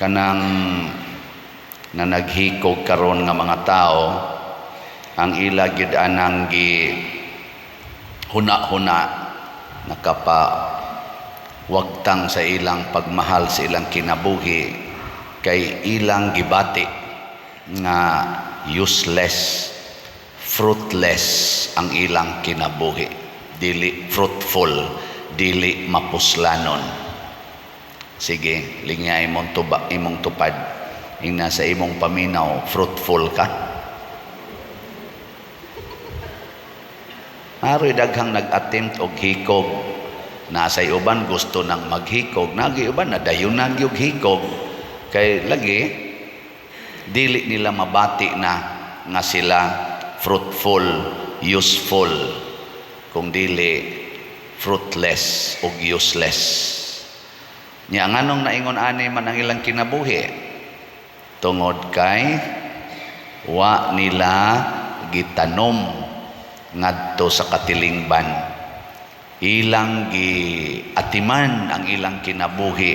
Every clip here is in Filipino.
kanang na naghikog karon nga mga tao ang ila gid anang gi huna-huna nakapa wagtang sa ilang pagmahal sa ilang kinabuhi kay ilang gibati nga useless, fruitless ang ilang kinabuhi, dili fruitful, dili mapuslanon. Sige, linya imong tupad ing nasa imong paminaw, fruitful ka. Aroy daghang nag-attempt og hikog, nasay uban gusto nang maghikog, nagi uban nadayon nagyog hikog kay lagi dili nila mabati na nga sila fruitful, useful, kung dili fruitless ug useless. Nya nganong naingon ani man ang ilang kinabuhi tungod kay wa nila gitanom ngadto sa katilingban, ilang giatiman ang ilang kinabuhi,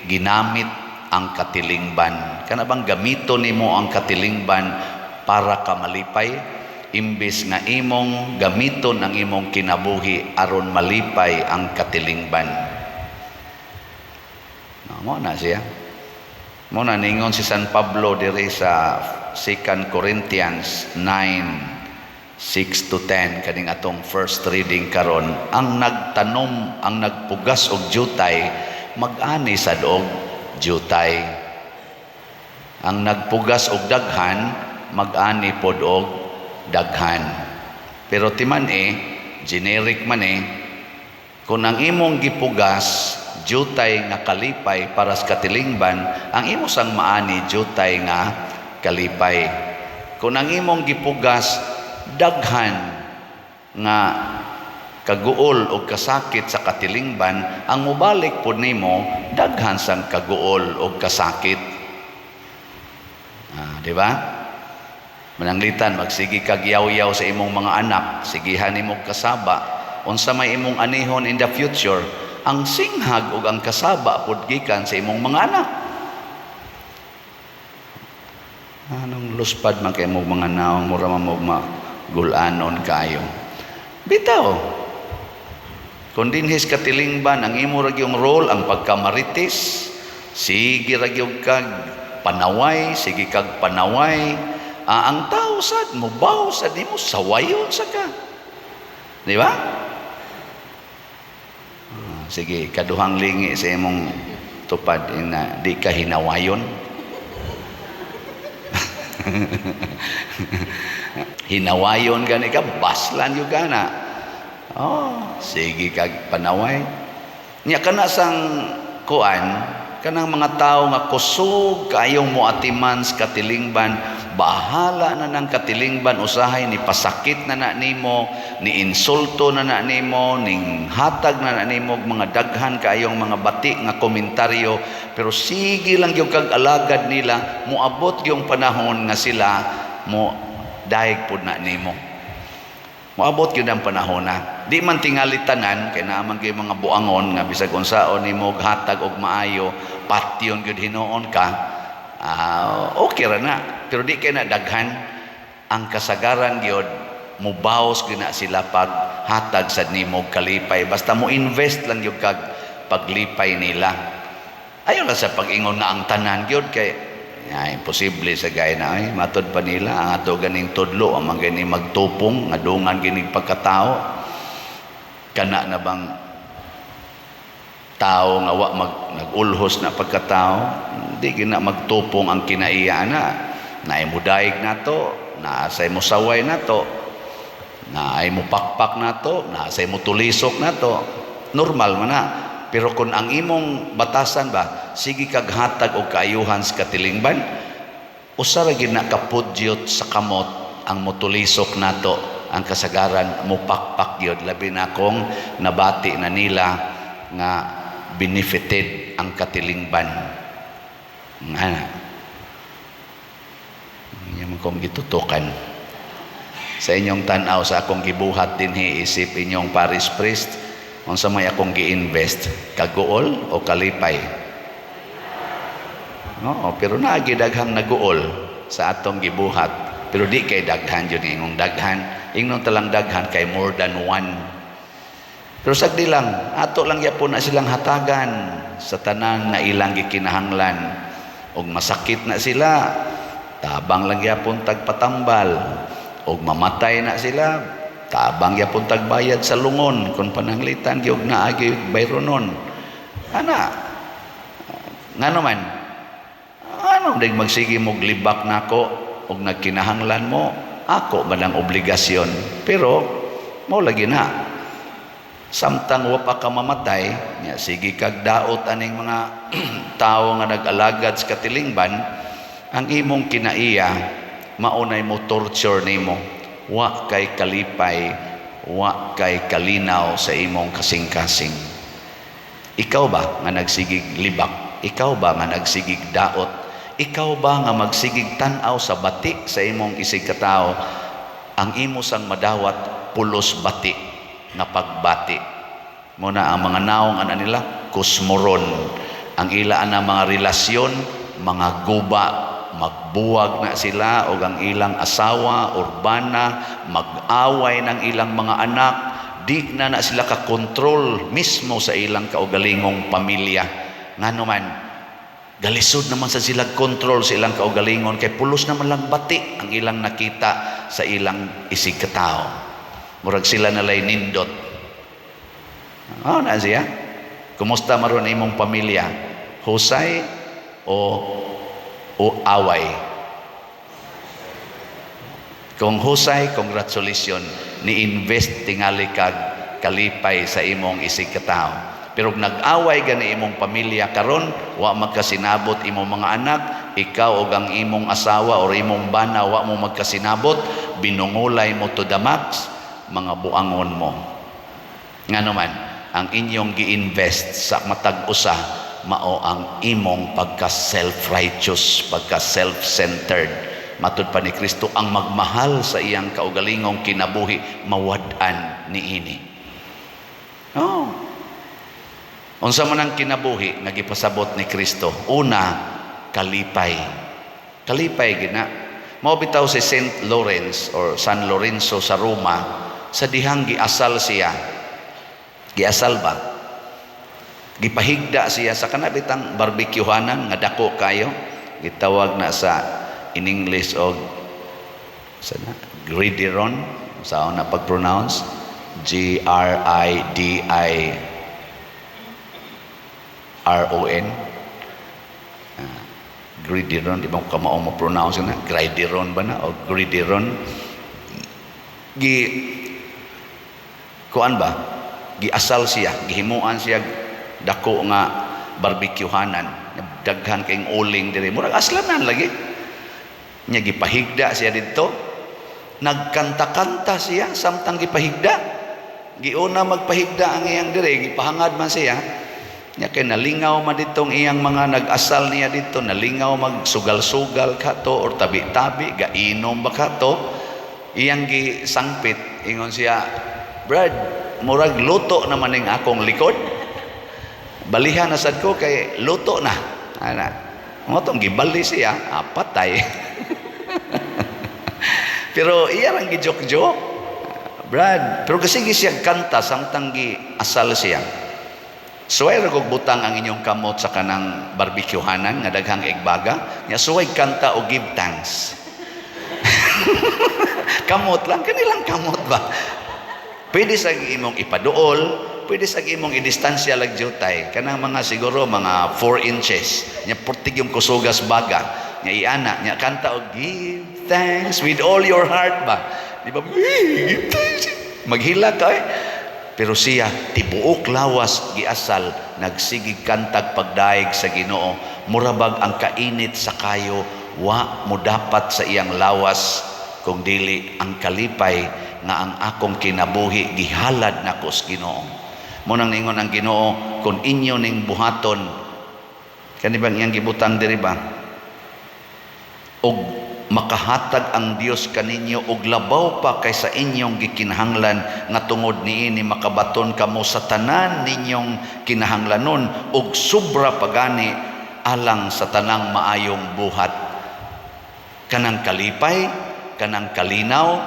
ginamit ang katilingban. Kana bang gamito nimo ang katilingban para ka malipay imbis nga imong gamiton ang imong kinabuhi aron malipay ang katilingban. Mo na siya. Mo na ningon si San Pablo diri sa 2 Corinthians 9:6-10 kaning atong first reading karon, ang nagtanom, ang nagpugas og jutay mag-ani sad og jutay. Ang nagpugas og daghan mag-ani pod og daghan. Pero timan generic man kung ang imong gipugas jutay nga kalipay para sa katilingban, ang imo sang maani jutay nga kalipay. Kung ang imong gipugas daghan nga kaguol o kasakit sa katilingban, ang mubalik po nimo daghan sang kaguol o kasakit. Di ba? Mananglitan, magsigi kag yaw-yaw sa imong mga anak, sigihan imong kasaba, unsa may imong anihon in the future, ang singhag o ang kasaba pod gikan sa imong mga anak. Anong luspad man kay imong mga naong mura mo magulanon kayo. Bitaw. Kung dinhis katilingban ang imo ra gyung role ang pagkamarites, sige ra gyud kag panaway, sige kag panaway. Ang tao sad mo baw sad nimo sawayon sa ka. Di ba? Sige, kaduhang lingi sa imong tupad na di ka hinawayon. Hinawayon gani ka, baslan yung gana. Sige kag panaway. Nya kana sang kuan, kanang mga tao nga kusog kayong moatiman sa katilingban, bahala na ng katilingban, usahay ni pasakit na nimo, ni insulto na nimo, ning hatag na nimo mga daghan kayong mga bati nga komentaryo, pero sige lang yung kag alagad nila, moabot yung panahon nga sila mo daig pud na nimo. Moabot yun ang panahon na. Di man tingali tanan, kaya naman kayo mga buangon nga bisag unsaon nimo hatag og maayo, patyon gyud hinuon ka, okay ra na. Pero di kay na daghan ang kasagaran gyud mubaos gyud na sila pag hatag sad nimo kalipay. Basta mo invest lang yung kag paglipay nila. Ayaw lang sa pag-ingon na ang tanan gyud kay imposible sa gaya na matod pa nila ang ato ganing tudlo ang mga ganing magtupong nga dungan ganing pagkatao. Kana na bang tao nga wa nagulhos na pagkatao, di gina magtupong ang kinaiya na ay mudaig nato, na say mo saway nato, na ay mo pakpak nato, na say mo tulisok nato, normal man na. Pero kung ang imong batasan ba, sige kag hatag og kaayuhan sa katilingban, usa ra gid na kapudyot sa kamot ang motulisok nato, ang kasagaran mo pakpak gyud, labi na kung nabati na nila nga benefited ang katilingban. Inyong kong gitutukan sa inyong tanaw sa akong gibuhat dinhi, isip inyong parish priest, unsa may akong gi-invest, kaguol o kalipay? Oo, pero naagi daghang naguol sa atong gibuhat. Pero di kay daghan yun ingong daghan. Ingnon talang daghan kay more than one. Pero sagdi lang, ato lang yapon na silang hatagan sa tanan nga ilang gikinahanglan. Og masakit na sila, tabang lang yapon tagpatambal. Og mamatay na sila, tabang yapon tagbayad sa lungon kung pananglitan gyud naagi bayronon. Ana, ngano man, ano dig magsige mog libak nako og nagkinahanglan mo, ako man ang obligasyon. Pero mo lagi na. Samtang wa pa ka mamatay, nya sige kag daot aning mga tao nga nag-alagad sa katilingban, ang imong kinaiya maunay mo torture nimo. Wa kay kalipay, wa kay kalinaw sa imong kasing-kasing. Ikaw ba nga nagsigig libak? Ikaw ba nga nagsigig daot? Ikaw ba nga magsigig tanaw sa bati sa imong isig katao? Ang imo sang madawat pulos bati nga pagbati. Muna ang mga naong ana nila kusmoron. Ang ilaan na mga relasyon, mga guba, magbuwag na sila o ang ilang asawa, urbana, mag-away ng ilang mga anak, di na sila ka-control mismo sa ilang kaugalingong pamilya. Ngano man, galisod naman sa sila control sa ilang kaugalingon kay pulos naman lang bati ang ilang nakita sa ilang isig katao. Murag sila nalay nindot. Na siya? Kumusta maron imong pamilya? Husay o away? Kung husay, congratulations. Ni-invest tingali kag kalipay sa imong isig katao. Pero nag-away gani imong pamilya karon, wa magkasinabot imong mga anak, ikaw o ang imong asawa o imong bana wa mo magkasinabot, binungulay mo to the max, mga buangon mo. Ngano man, ang inyong gi-invest sa matag usa mao ang imong pagka self-righteous, pagka self-centered. Matud pa ni Kristo, ang magmahal sa iyang kaugalingong kinabuhi mawad-an niini. Oh. Unsa man ang kinabuhi nga gipasabot ni Kristo? Una, kalipay. Kalipay gina. Mao bitaw si Saint Lawrence or San Lorenzo sa Roma, sa dihang giasal siya. Giasal ba? Gipahigda siya sa kanabitang barbecuehanan nga dako kayo. Gitawag na sa in English og gridiron. Sa na pag-pronounce? Gridiron. Gridiron, di ba kung kamao mo pronounce na? Gridiron ba na? O gridiron? Kuan ba? Giasal siya, gihimuan siya dako nga barbecuehanan. Daghan kayong uling diri. Murag aslanan lagi. Nya gipahigda siya dito. Nagkanta-kanta siya samtang gipahigda. Giuna magpahigda ang iyang diri, gipahangad man siya. Nya kay nalingaw man ditong iyang mga nag-asal niya dito, nalingaw magsugal-sugal kato or tabi-tabi, gainom ba kato. Iyang gisangpit, ingon siya, "Brad, murag luto naman ning akong likod. Balihan na sad ko kay luto na." Ana. Mo tong gibali siya, patay. Pero iya lang gijok-jok. Brad, pero kasi siya kanta samtang giasal siya. Suway ra kog butang ang inyong kamot sa kanang barbecuehanan nga daghang igbaga, nya suway kanta o give thanks. Kamot lang, kanilang kamot ba? Pwede sa imong ipaduol, pwede sa imong idistansya lag jutay. Kanang mga siguro mga 4 inches, nya portig yung kusugas baga, nya iana, nya kanta og give thanks with all your heart ba? Di ba? Give thanks. Maghila ka Pero siya tibuok lawas giasal, nagsigig kantag pagdaig sa Ginoo. Murabag ang kainit sa kayo, wa mo dapat sa iyang lawas kung dili ang kalipay nga ang akong kinabuhi gihalad nako sa Ginoo. Munang ningon ang Ginoo, kung inyo ning buhaton, kanibang iyang gibutang diri ba? Og makahatag ang Dios kaninyo og labaw pa kaysa inyong gikinahanglan nga tungod niini makabaton kamo sa tanan ninyong kinahanglanon og sobra pagani alang sa tanang maayong buhat. Kanang kalipay, kanang kalinaw,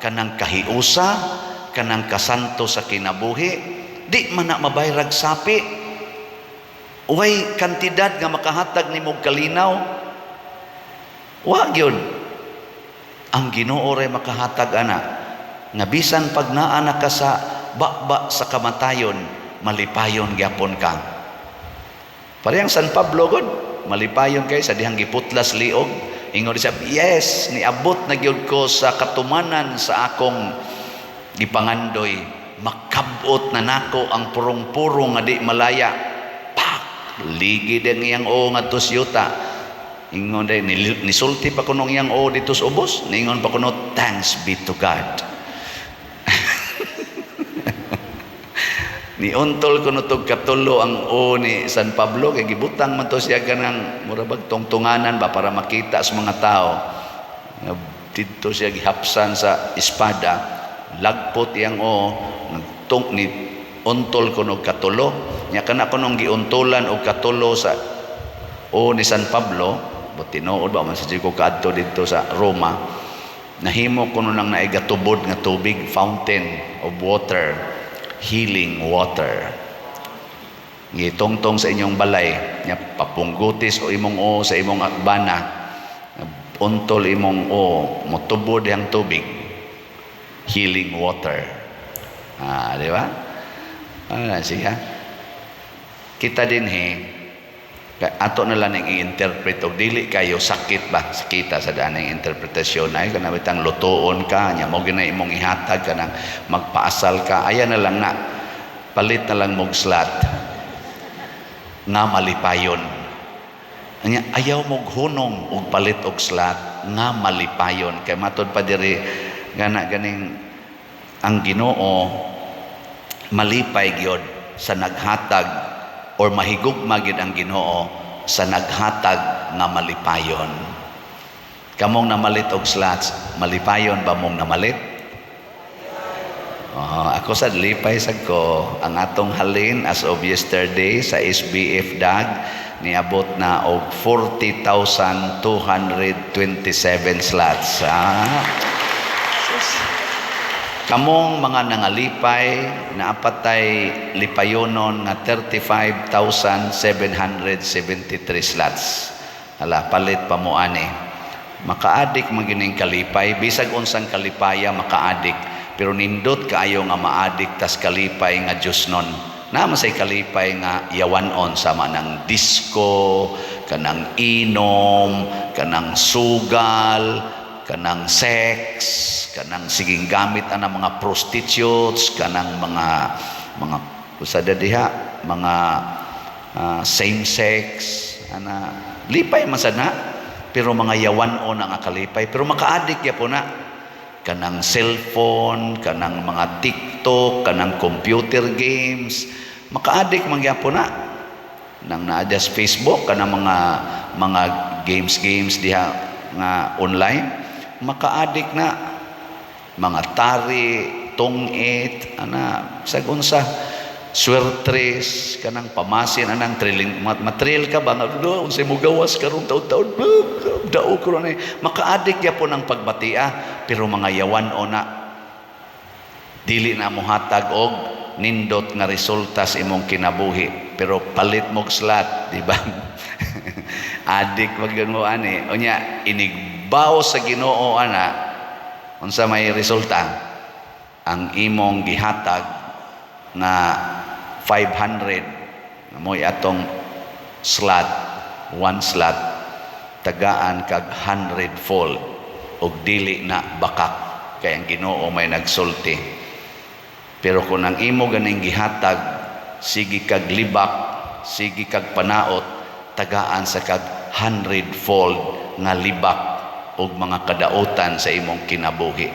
kanang kahiusa, kanang kasanto sa kinabuhi, di man na mabayrag sapi. Uway kantidad nga makahatag nimong kalinaw. Wa gyud. Ang Ginoo ray makahatag ana nga bisan pag naa ka sa bakba sa kamatayon, malipayon gyapon ka. Parehang San Pablo god, malipayon kay sa dihang giputlas liog. Ingon siya, yes, niabot na gyud ko sa katumanan sa akong gipangandoy. Makabot na nako ang purong-purong nga di malaya. Pak! Ligi din iyang o nga tos yuta. Ingon din, nisulti pa ko nung iyang o dito sa ubos. Ningon pa ko no, thanks be to God. Niuntol ko nutog katulo ang o ni San Pablo kay gibutang man to siya kanang murabag tungtunganan ba para makita sa mga tao. Dito siya gihapsan sa espada, lagpot iyang o nagtung ni untol ko og katulo. Nya kana ko nung giuntolan og katulo sa o ni San Pablo, tinuod ba man sa ko kadto dito sa Roma. Nahimo ko nang naigatubod nga tubig, fountain of water. Healing water. Gitongtong sa inyong balay, nya papunggutis o imong o sa imong akbana, untol imong o, motubod ang tubig. Healing water. Di ba? Siya. Kita din ato na lang i-interpret o dili kayo sakit ba kita sa daning interpretasyon ay kana bitang lutuon ka nya mo ginay imong ihatag kanang magpaasal ka aya na lang na palit na lang mog slat nga malipayon nya ayaw mog hunong og palit og slat nga malipayon kay matud pa diri gana ganing ang Ginoo malipay gyud sa naghatag or mahigugma gid ang Ginoo sa naghatag nga malipayon. Kamong namalit og slots, malipayon ba mong namalit? Ako sad lipay sad ko ang atong halin as of yesterday sa SBF DAG niabot na og 40,227 slots. Kamong mga nangalipay na apatay lipayonon nga 35,773 slots. Hala, palit pa mo ani. Makaadik magining kalipay, bisag unsang kalipaya makaadik, pero nindot kaayo nga maadik tas kalipay nga Dios non. Naman say kalipay nga yawanon sama ng disco, kanang inom, kanang sugal, kanang sex, kanang siging gamit ana mga prostitutes, kanang mga usada diha mga same sex ana lipay man sad na pero mga yawan-on nga kalipay pero makaadik gyapon na kanang cellphone, kanang mga TikTok, kanang computer games, makaadik man gyapon na nang naa sa Facebook kanang mga games diha nga online makaadik na mga tari, tungit, sagunsa, swertres, kanang pamasin, anang trilling, matril ka ba? Unsay mo gawas karong taon-taon, dao ko na makaadik ya po ng pagbatia, pero mga yawan o na, dili na mo hatag og nindot nga resulta sa imong kinabuhi, pero palit mog slat, di ba? Adik magyan mo ani, o niya, inigbaw sa Ginoo ana, unsa may resulta ang imong gihatag na 500 moy atong slot, one slot tagaan kag 100-fold og dili na bakak kay ang Ginoo may nagsulti. Pero kung ang imo ganing gihatag sige kag libak, sige kag panaot, tagaan sa kag 100-fold nga libak og mga kadautan sa imong kinabuhi.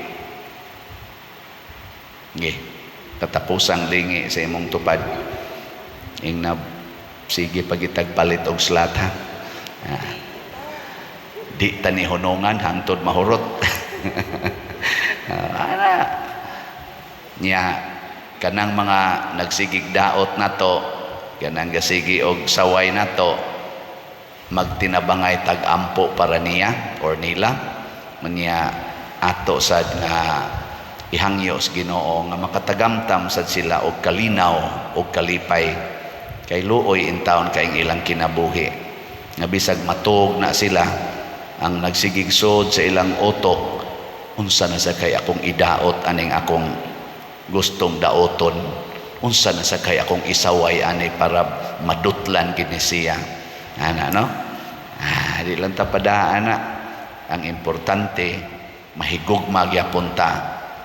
Katapusang lingi sa imong tupad. Ingna sige pagitagpalit og slat ha. Di tani hunungan hangtod mahurot. Nya kanang mga nagsigig daot nato, kanang gasigi og saway nato, magtinabangay tag-ampo para niya or nila manya ato sad nga ihangyo sa Ginoo nga makatagamtam sad sila og kalinaw og kalipay kay luoy in taon kaing ilang kinabuhi nga bisag matug na sila ang nagsigigsod sa ilang utok unsa na sa kay akong idaot aning akong gustong daoton unsa na sa kay akong isaway ani para madutlan kini siya ana no di lang tapadaan na ang importante mahigugma gyapon ta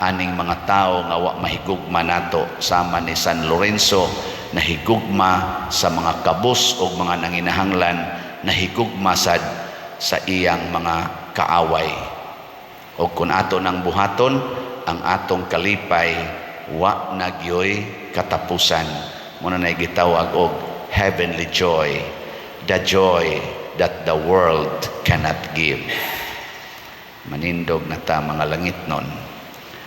aning mga tao nga wa mahigugma nato sama ni San Lorenzo nahigugma sa mga kabus o mga nanginahanglan nahigugma sad sa iyang mga kaaway o kung ato nang buhaton ang atong kalipay wa nagyoy katapusan muna na gitawag og heavenly joy, the joy that the world cannot give. Manindog na ta mga langit nun.